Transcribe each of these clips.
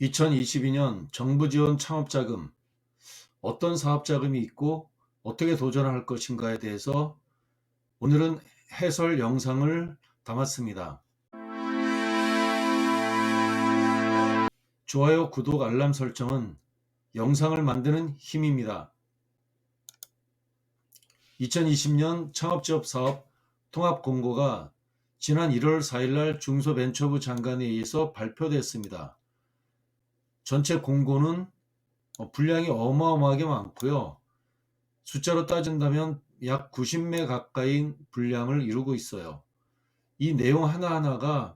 2022년 정부 지원 창업자금, 어떤 사업자금이 있고 어떻게 도전할 것인가에 대해서 오늘은 해설 영상을 담았습니다. 좋아요, 구독, 알람 설정은 영상을 만드는 힘입니다. 2020년 창업지원 사업 통합공고가 지난 1월 4일 날 중소벤처부 장관에 의해서 발표됐습니다. 전체 공고는 분량이 어마어마하게 많고요. 숫자로 따진다면 약 90매 가까이 분량을 이루고 있어요. 이 내용 하나하나가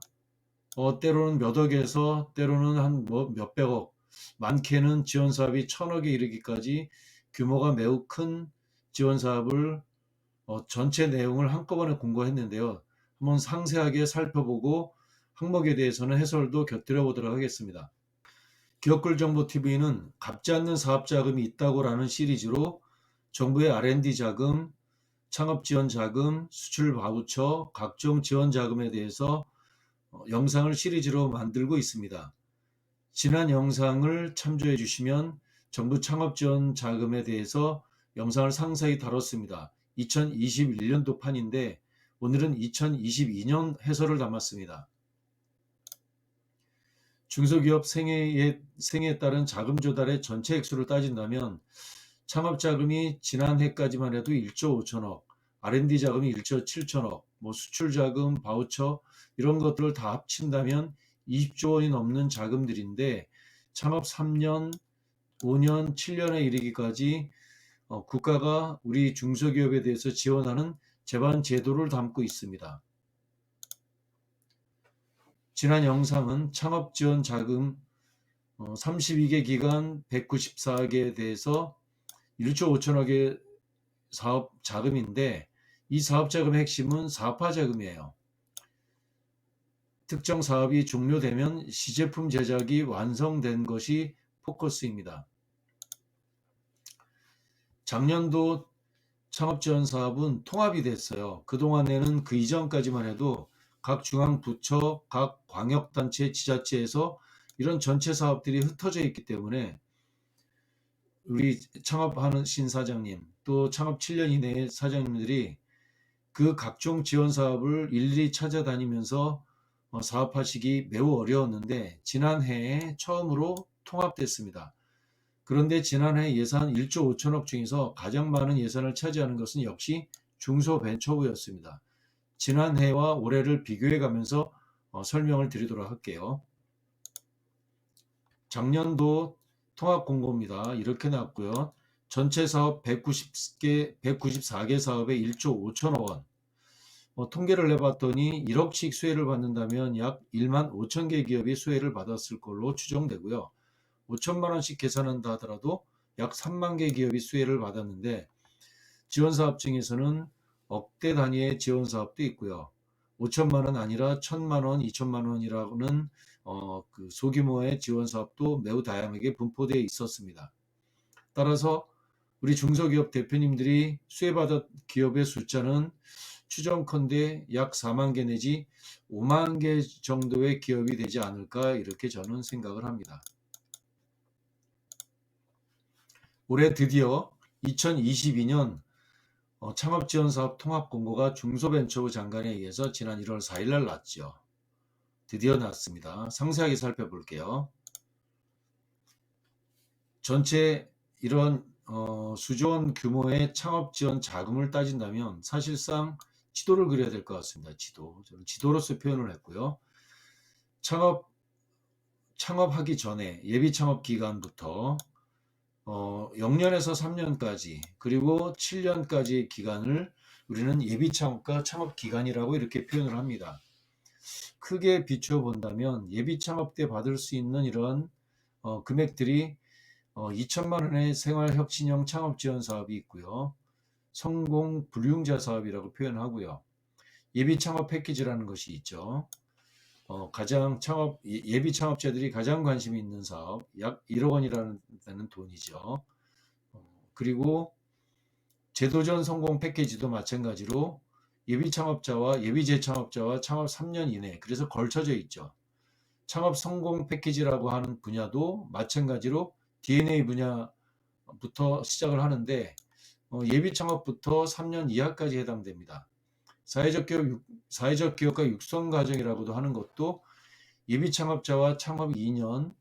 때로는 몇 억에서 때로는 한 몇백억, 많게는 지원사업이 1000억에 이르기까지 규모가 매우 큰 지원사업을 전체 내용을 한꺼번에 공고했는데요. 한번 상세하게 살펴보고 항목에 대해서는 해설도 곁들여 보도록 하겠습니다. 기업글정보TV는 갚지 않는 사업자금이 있다고라는 시리즈로 정부의 R&D 자금, 창업지원 자금, 수출 바우처, 각종 지원 자금에 대해서 영상을 시리즈로 만들고 있습니다. 지난 영상을 참조해 주시면 정부 창업지원 자금에 대해서 영상을 상세히 다뤘습니다. 2021년도 판인데 오늘은 2022년 해설을 담았습니다. 중소기업 생애에 따른 자금 조달의 전체 액수를 따진다면 창업자금이 지난해까지만 해도 1조 5천억, R&D 자금이 1조 7천억, 수출자금, 바우처 이런 것들을 다 합친다면 20조 원이 넘는 자금들인데 창업 3년, 5년, 7년에 이르기까지 국가가 우리 중소기업에 대해서 지원하는 제반 제도를 담고 있습니다. 지난 영상은 창업지원 자금 32개 기관 194개에 대해서 1조 5천억의 사업 자금인데 이 사업 자금의 핵심은 사업화 자금이에요. 특정 사업이 종료되면 시제품 제작이 완성된 것이 포커스입니다. 작년도 창업지원 사업은 통합이 됐어요. 그동안에는 그 이전까지만 해도 각 중앙부처, 각 광역단체, 지자체에서 이런 전체 사업들이 흩어져 있기 때문에 우리 창업하는 신사장님 또 창업 7년 이내의 사장님들이 그 각종 지원 사업을 일일이 찾아다니면서 사업하시기 매우 어려웠는데 지난해에 처음으로 통합됐습니다. 그런데 지난해 예산 1조 5천억 중에서 가장 많은 예산을 차지하는 것은 역시 중소벤처부였습니다. 지난해와 올해를 비교해 가면서 설명을 드리도록 할게요. 작년도 통합공고입니다. 이렇게 나왔고요. 전체 사업 194개 사업에 1조 5천억 원. 통계를 내봤더니 1억씩 수혜를 받는다면 약 1만 5천 개 기업이 수혜를 받았을 걸로 추정되고요. 5천만 원씩 계산한다 하더라도 약 3만 개 기업이 수혜를 받았는데 지원사업 중에서는 억대 단위의 지원사업도 있고요. 5천만 원 아니라 1,000만 원, 2천만 원이라는 그 소규모의 지원사업도 매우 다양하게 분포되어 있었습니다. 따라서 우리 중소기업 대표님들이 수혜받은 기업의 숫자는 추정컨대 약 4만 개 내지 5만 개 정도의 기업이 되지 않을까 이렇게 저는 생각을 합니다. 올해 드디어 2022년 창업지원사업 통합공고가 중소벤처부 장관에 의해서 지난 1월 4일 날 났죠. 드디어 났습니다. 상세하게 살펴볼게요. 전체 이런 수조 원 규모의 창업지원 자금을 따진다면 사실상 지도를 그려야 될 것 같습니다. 저는 지도로서 표현을 했고요. 창업하기 전에 예비 창업 기간부터 0년에서 3년까지 그리고 7년까지의 기간을 우리는 예비 창업과 창업 기간이라고 이렇게 표현을 합니다. 크게 비추어 본다면 예비 창업 때 받을 수 있는 이런 금액들이 2천만 원의 생활혁신형 창업지원 사업이 있고요. 성공 불융자 사업이라고 표현하고요. 예비 창업 패키지라는 것이 있죠. 가장 예비 창업자들이 가장 관심이 있는 사업 약 1억 원이라는 돈이죠. 그리고 제도전 성공 패키지도 마찬가지로 예비 창업자와 예비 재창업자와 창업 3년 이내 그래서 걸쳐져 있죠. 창업 성공 패키지라고 하는 분야도 마찬가지로 DNA 분야부터 시작을 하는데 예비 창업부터 3년 이하까지 해당됩니다. 사회적 기업가 육성 과정이라고도 하는 것도 예비 창업자와 창업 2년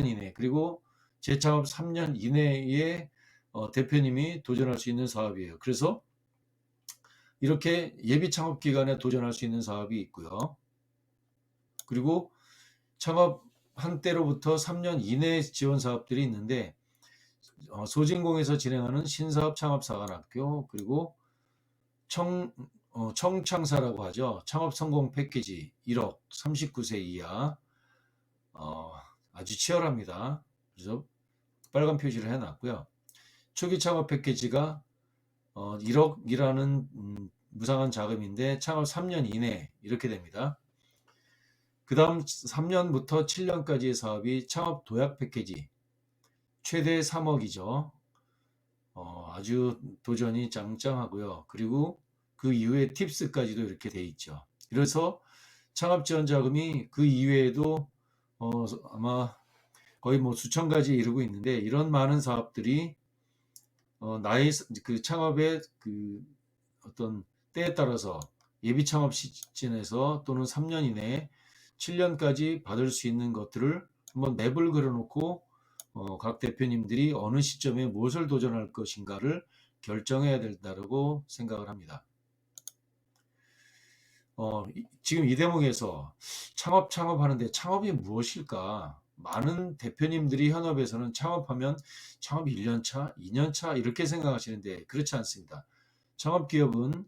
이내 그리고 재창업 3년 이내에 대표님이 도전할 수 있는 사업이에요. 그래서 이렇게 예비 창업 기간에 도전할 수 있는 사업이 있고요. 그리고 창업 한때로부터 3년 이내 지원 사업들이 있는데 소진공에서 진행하는 신사업 창업사관학교 그리고 청창사라고 하죠. 창업 성공 패키지 1억 39세 이하 아주 치열합니다. 그래서 빨간 표시를 해놨고요. 초기 창업 패키지가 1억이라는 무상한 자금인데 창업 3년 이내 이렇게 됩니다. 그 다음 3년부터 7년까지의 사업이 창업 도약 패키지 최대 3억이죠. 아주 도전이 짱짱하고요. 그리고 그 이후에 팁스까지도 이렇게 돼 있죠. 그래서 창업 지원 자금이 그 이외에도 아마 거의 뭐 수천 가지에 이르고 있는데 이런 많은 사업들이 나의 그 창업의 그 어떤 때에 따라서 예비 창업 시즌에서 또는 3년 이내에 7년까지 받을 수 있는 것들을 한번 맵을 그려놓고 각 대표님들이 어느 시점에 무엇을 도전할 것인가를 결정해야 된다고 생각을 합니다. 지금 이 대목에서 창업하는데 창업이 무엇일까? 많은 대표님들이 현업에서는 창업하면 창업 1년 차, 2년 차 이렇게 생각하시는데 그렇지 않습니다. 창업기업은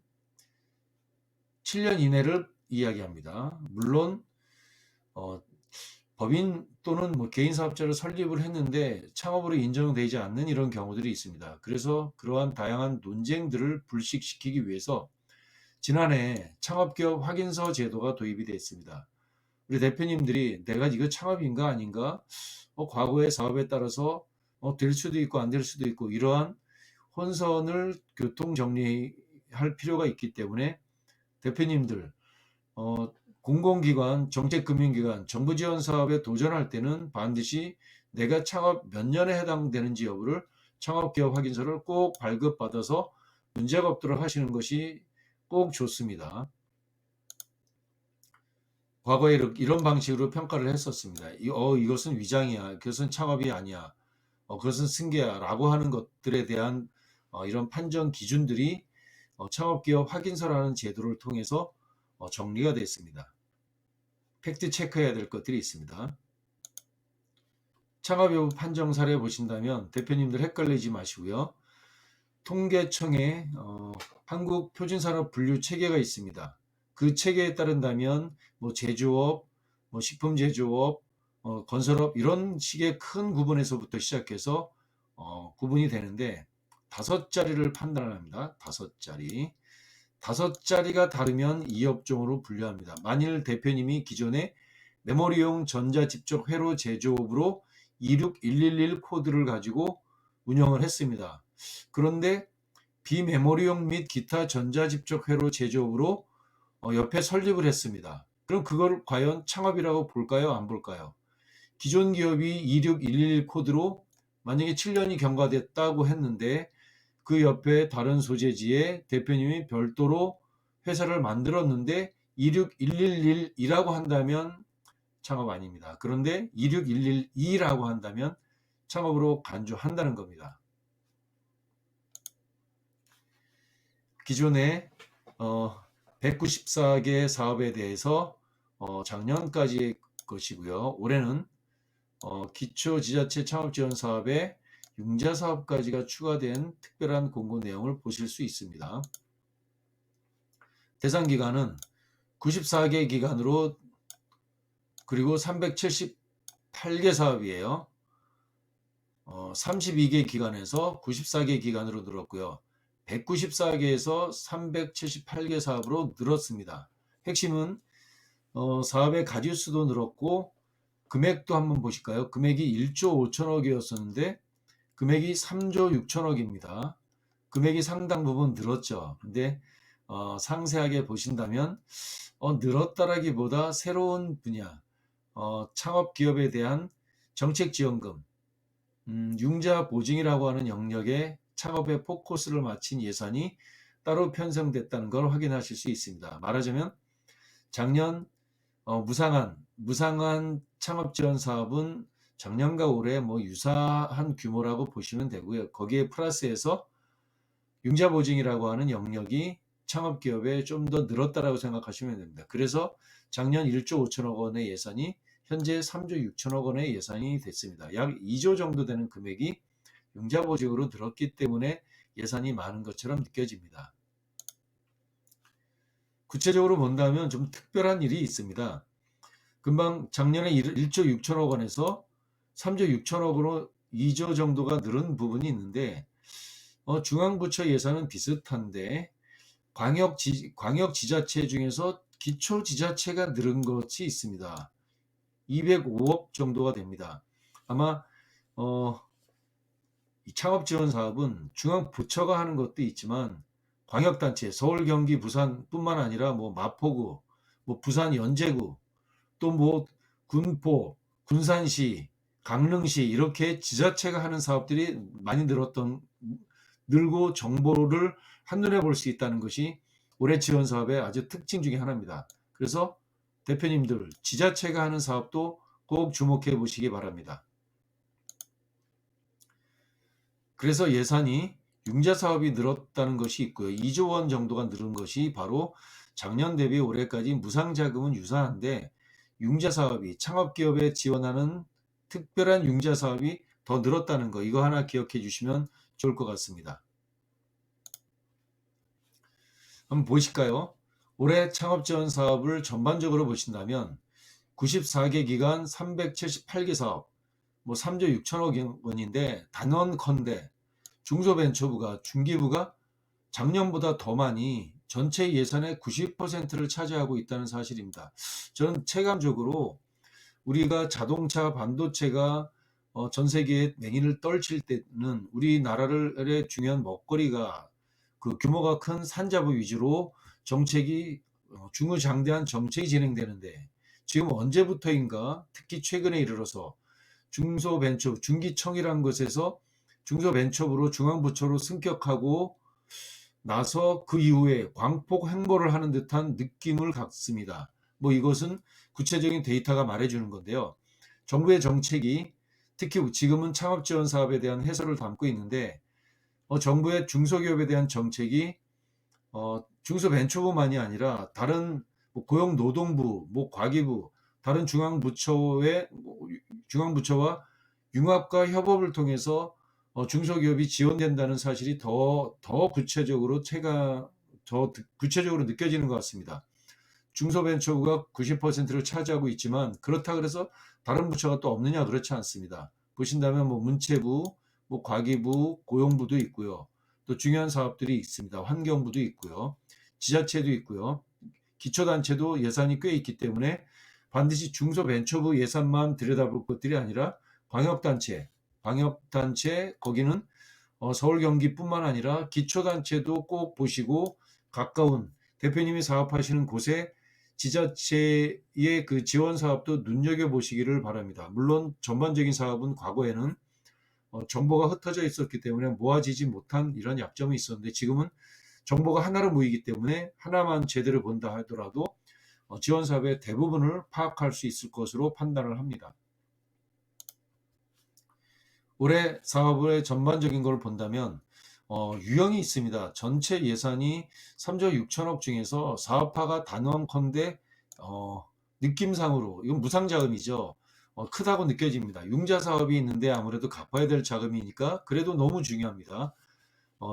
7년 이내를 이야기합니다. 물론 법인 또는 뭐 개인 사업자를 설립을 했는데 창업으로 인정되지 않는 이런 경우들이 있습니다. 그래서 그러한 다양한 논쟁들을 불식시키기 위해서 지난해 창업기업 확인서 제도가 도입이 됐습니다. 우리 대표님들이 내가 이거 창업인가 아닌가? 과거의 사업에 따라서 될 수도 있고 안 될 수도 있고 이러한 혼선을 교통 정리할 필요가 있기 때문에 대표님들 공공기관, 정책금융기관, 정부 지원 사업에 도전할 때는 반드시 내가 창업 몇 년에 해당되는지 여부를 창업기업 확인서를 꼭 발급받아서 문제가 없도록 하시는 것이 꼭 좋습니다. 과거에 이런 방식으로 평가를 했었습니다. 이것은 위장이야. 그것은 창업이 아니야. 그것은 승계야. 라고 하는 것들에 대한 이런 판정 기준들이 창업기업 확인서라는 제도를 통해서 정리가 됐습니다. 팩트 체크해야 될 것들이 있습니다. 창업 여부 판정 사례 보신다면 대표님들 헷갈리지 마시고요. 통계청에 한국 표준산업 분류 체계가 있습니다. 그 체계에 따른다면 뭐 제조업, 뭐 식품 제조업, 건설업 이런 식의 큰 구분에서부터 시작해서 구분이 되는데 5자리를 판단합니다. 5자리. 5자리가 다르면 이 업종으로 분류합니다. 만일 대표님이 기존에 메모리용 전자집적 회로 제조업으로 26111 코드를 가지고 운영을 했습니다. 그런데 비메모리용 및 기타 전자집적 회로 제조업으로 옆에 설립을 했습니다. 그럼 그걸 과연 창업이라고 볼까요? 안 볼까요? 기존 기업이 26111 코드로 만약에 7년이 경과됐다고 했는데 그 옆에 다른 소재지에 대표님이 별도로 회사를 만들었는데 26111이라고 한다면 창업 아닙니다. 그런데 26112라고 한다면 창업으로 간주한다는 겁니다. 기존에 194개 사업에 대해서 작년까지의 것이고요. 올해는 기초지자체 창업지원사업에 융자사업까지가 추가된 특별한 공고 내용을 보실 수 있습니다. 대상 기간은 94개 기간으로 그리고 378개 사업이에요. 32개 기간에서 94개 기간으로 늘었고요. 194개에서 378개 사업으로 늘었습니다. 핵심은 사업의 가지수도 늘었고 금액도 한번 보실까요? 금액이 1조 5천억이었었는데 금액이 3조 6천억입니다. 금액이 상당 부분 늘었죠. 근데 상세하게 보신다면 늘었다라기보다 새로운 분야, 창업 기업에 대한 정책 지원금, 융자 보증이라고 하는 영역에 창업에 포커스를 맞춘 예산이 따로 편성됐다는 걸 확인하실 수 있습니다. 말하자면 작년 무상한 창업 지원 사업은 작년과 올해 뭐 유사한 규모라고 보시면 되고요. 거기에 플러스해서 융자 보증이라고 하는 영역이 창업 기업에 좀 더 늘었다라고 생각하시면 됩니다. 그래서 작년 1조 5천억 원의 예산이 현재 3조 6천억 원의 예산이 됐습니다. 약 2조 정도 되는 금액이 융자 보증으로 늘었기 때문에 예산이 많은 것처럼 느껴집니다. 구체적으로 본다면 좀 특별한 일이 있습니다. 금방 작년에 1조 6천억 원에서 3조 6천억으로 2조 정도가 늘은 부분이 있는데 중앙부처 예산은 비슷한데 광역지자체 중에서 기초지자체가 늘은 것이 있습니다. 205억 정도가 됩니다. 아마 이 창업지원사업은 중앙부처가 하는 것도 있지만 광역단체, 서울, 경기, 부산뿐만 아니라 뭐 마포구, 뭐 부산 연제구, 또 뭐 군포, 군산시, 강릉시 이렇게 지자체가 하는 사업들이 많이 늘고 정보를 한눈에 볼 수 있다는 것이 올해 지원 사업의 아주 특징 중에 하나입니다. 그래서 대표님들 지자체가 하는 사업도 꼭 주목해 보시기 바랍니다. 그래서 예산이 융자 사업이 늘었다는 것이 있고요. 2조 원 정도가 늘은 것이 바로 작년 대비 올해까지 무상 자금은 유사한데 융자 사업이 창업기업에 지원하는 특별한 융자 사업이 더 늘었다는 거, 이거 하나 기억해 주시면 좋을 것 같습니다. 한번 보실까요? 올해 창업지원 사업을 전반적으로 보신다면 94개 기관 378개 사업, 뭐 3조 6천억 원인데 단언컨대 중소벤처부가 중기부가 작년보다 더 많이 전체 예산의 90%를 차지하고 있다는 사실입니다. 저는 체감적으로 우리가 자동차 반도체가 전 세계에 맹인을 떨칠 때는 우리나라의 중요한 먹거리가 그 규모가 큰 산자부 위주로 정책이 중구장대한 정책이 진행되는데 지금 언제부터인가 특히 최근에 이르러서 중소벤처 중기청이라는 것에서 중소벤처부로 중앙부처로 승격하고 나서 그 이후에 광폭 횡보를 하는 듯한 느낌을 갖습니다. 뭐 이것은 구체적인 데이터가 말해주는 건데요. 정부의 정책이 특히 지금은 창업지원 사업에 대한 해설을 담고 있는데 정부의 중소기업에 대한 정책이 중소벤처부만이 아니라 다른 뭐 고용노동부, 뭐 과기부, 다른 중앙부처와 융합과 협업을 통해서 중소기업이 지원된다는 사실이 더 구체적으로 느껴지는 것 같습니다. 중소벤처부가 90%를 차지하고 있지만 그렇다 그래서 다른 부처가 또 없느냐, 그렇지 않습니다. 보신다면 뭐 문체부, 뭐 과기부, 고용부도 있고요. 또 중요한 사업들이 있습니다. 환경부도 있고요. 지자체도 있고요. 기초단체도 예산이 꽤 있기 때문에 반드시 중소벤처부 예산만 들여다볼 것들이 아니라 광역단체 거기는 서울 경기뿐만 아니라 기초단체도 꼭 보시고 가까운 대표님이 사업하시는 곳에 지자체의 그 지원 사업도 눈여겨보시기를 바랍니다. 물론 전반적인 사업은 과거에는 정보가 흩어져 있었기 때문에 모아지지 못한 이런 약점이 있었는데 지금은 정보가 하나로 모이기 때문에 하나만 제대로 본다 하더라도 지원 사업의 대부분을 파악할 수 있을 것으로 판단을 합니다. 올해 사업의 전반적인 걸 본다면 유형이 있습니다. 전체 예산이 3조 6천억 중에서 사업화가 단언컨대 느낌상으로 이건 무상 자금이죠. 크다고 느껴집니다. 융자 사업이 있는데 아무래도 갚아야 될 자금이니까 그래도 너무 중요합니다.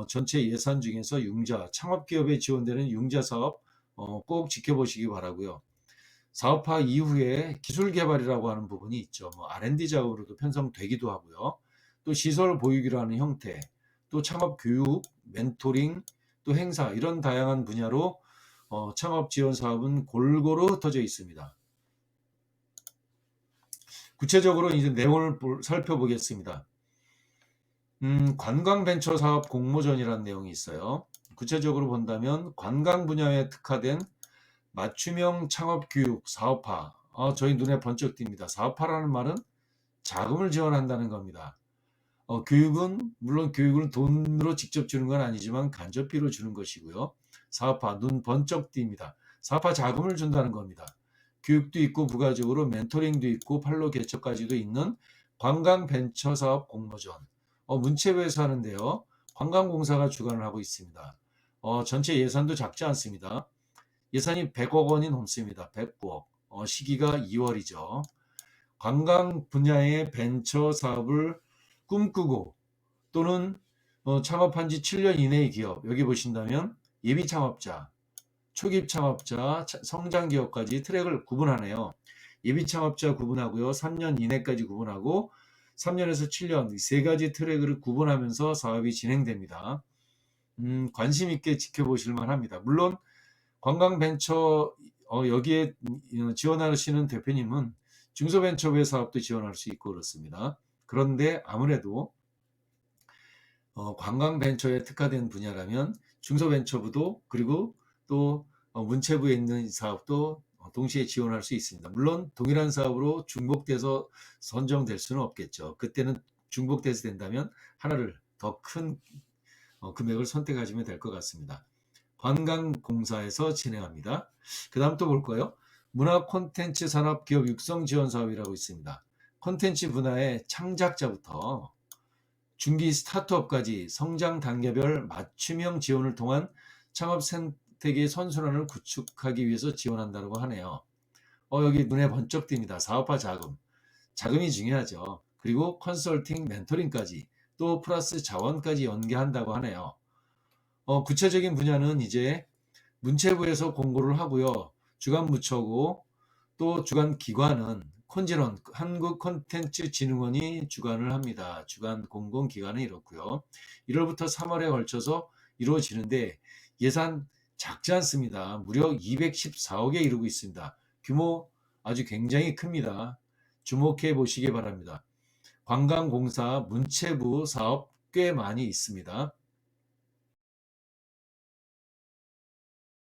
전체 예산 중에서 융자, 창업기업에 지원되는 융자 사업 꼭 지켜보시기 바라고요. 사업화 이후에 기술 개발이라고 하는 부분이 있죠. 뭐 R&D 작업으로도 편성되기도 하고요. 또 시설 보유기라는 형태, 또 창업 교육, 멘토링, 또 행사 이런 다양한 분야로 창업 지원 사업은 골고루 흩어져 있습니다. 구체적으로 이제 내용을 살펴보겠습니다. 관광 벤처 사업 공모전이라는 내용이 있어요. 구체적으로 본다면 관광 분야에 특화된 맞춤형 창업 교육 사업화, 저희 눈에 번쩍 띕니다. 사업화라는 말은 자금을 지원한다는 겁니다. 교육은 물론 교육을 돈으로 직접 주는 건 아니지만 간접비로 주는 것이고요. 사업화 눈 번쩍 띕니다. 사업화 자금을 준다는 겁니다. 교육도 있고 부가적으로 멘토링도 있고 판로 개척까지도 있는 관광 벤처 사업 공모전. 문체부에서 하는데요. 관광공사가 주관을 하고 있습니다. 전체 예산도 작지 않습니다. 예산이 100억 원이 넘습니다. 109억. 시기가 2월이죠. 관광 분야의 벤처 사업을 꿈꾸고 또는 창업한 지 7년 이내의 기업, 여기 보신다면 예비 창업자, 초기 창업자, 성장 기업까지 트랙을 구분하네요. 예비 창업자 구분하고요. 3년 이내까지 구분하고 3년에서 7년 세 가지 트랙을 구분하면서 사업이 진행됩니다. 관심 있게 지켜보실 만합니다. 물론 관광벤처 여기에 지원하시는 대표님은 중소벤처부의 사업도 지원할 수 있고 그렇습니다. 그런데 아무래도 관광벤처에 특화된 분야라면 중소벤처부도 그리고 또 문체부에 있는 사업도 동시에 지원할 수 있습니다. 물론 동일한 사업으로 중복돼서 선정될 수는 없겠죠. 그때는 중복돼서 된다면 하나를 더 큰 금액을 선택하시면 될 것 같습니다. 관광공사에서 진행합니다. 그 다음 또 볼까요? 문화 콘텐츠 산업 기업 육성 지원 사업이라고 있습니다. 콘텐츠 분야의 창작자부터 중기 스타트업까지 성장 단계별 맞춤형 지원을 통한 창업 생태계의 선순환을 구축하기 위해서 지원한다고 하네요. 여기 눈에 번쩍 띕니다. 사업화 자금. 자금이 중요하죠. 그리고 컨설팅, 멘토링까지 또 플러스 자원까지 연계한다고 하네요. 구체적인 분야는 이제 문체부에서 공고를 하고요. 주관부처고 또 주관기관은 콘진원, 한국콘텐츠진흥원이 주관을 합니다. 주관 공공기관은 이렇고요. 1월부터 3월에 걸쳐서 이루어지는데 예산 작지 않습니다. 무려 214억에 이르고 있습니다. 규모 아주 굉장히 큽니다. 주목해 보시기 바랍니다. 관광공사, 문체부 사업 꽤 많이 있습니다.